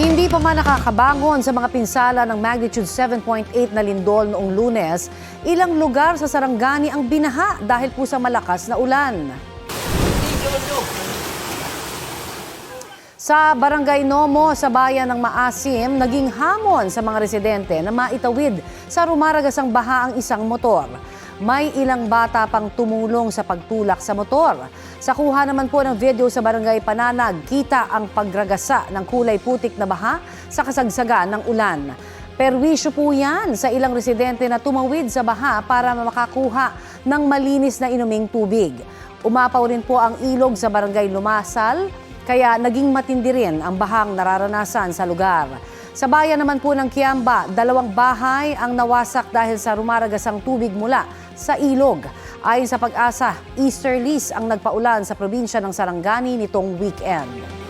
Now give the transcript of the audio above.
Hindi pa man nakakabangon sa mga pinsala ng magnitude 7.8 na lindol noong Lunes, ilang lugar sa Sarangani ang binaha dahil po sa malakas na ulan. Sa Barangay Nomo sa bayan ng Maasim, naging hamon sa mga residente na maitawid sa rumaragasang baha ang isang motor. May ilang bata pang tumulong sa pagtulak sa motor. Sa kuha naman po ng video sa Barangay Pananag, kita ang pagragasa ng kulay putik na baha sa kasagsagan ng ulan. Perwisyo po yan sa ilang residente na tumawid sa baha para makakuha ng malinis na inuming tubig. Umapaw rin po ang ilog sa Barangay Lumasal, kaya naging matindi rin ang bahang nararanasan sa lugar. Sa bayan naman po ng Kiamba, 2 bahay ang nawasak dahil sa rumaragasang tubig mula sa ilog. Ayon sa Pag-asa, easterlies ang nagpaulan sa probinsya ng Sarangani nitong weekend.